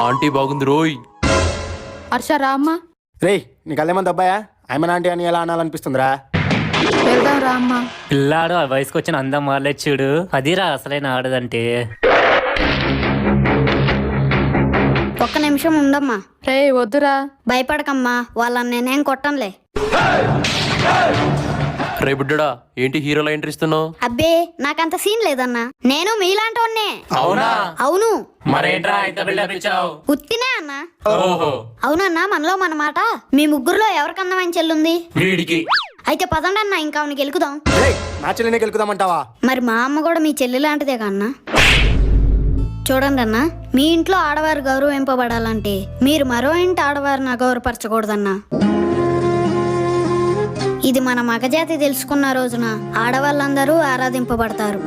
Aunty బాగుంది రోయ్. హర్ష రా అమ్మా. రేయ్ నీకు అల్లేమంది అబ్బాయా ఆయన ఆంటీ అని ఎలా అనాలనిపిస్తుందిరా? వెళ్దాం రా అమ్మా. పిల్లాడు ఆ వయసుకు వచ్చిన అందం వాళ్ళే చూడు, అదిరా అసలైన ఆడదంటే. ఒక్క నిమిషం ఉండమ్మా. రే వద్దురా. భయపడకమ్మా, వాళ్ళని నేనేం కొట్టంలే. రే బుడ్డడా, ఏంటి హీరోలా ఎంట్రీ ఇస్తున్నావు? అబ్బే నాకంత సీన్ లేదన్నా, నేను మీలాంటి వాణ్ణే. అవునా? అవును. మరేంట్రా ఇంత బిల్డప్ ఇచ్చావు? ఉత్తినే అన్నా. ఓహో. అవునన్నా, మనలో మన మాట. మీ ముగ్గురులో ఎవరికన్నా చెల్లుంది? వీడికి. అయితే పదండి అన్న, ఇంకా ఆమెకి గెలుకుదాం. నా చెల్లిని గెలుకుదామంటావా? మరి మా అమ్మ కూడా మీ చెల్లి లాంటిదే కన్నా. చూడండి అన్న, మీ ఇంట్లో ఆడవారు గౌరవింపబడాలంటే మీరు మరో ఇంటి ఆడవారిని అగౌరవపరచకూడదన్నా. ఇది మన మగజాతి తెలుసుకున్న రోజున ఆడవాళ్ళందరూ ఆరాధింపబడతారు.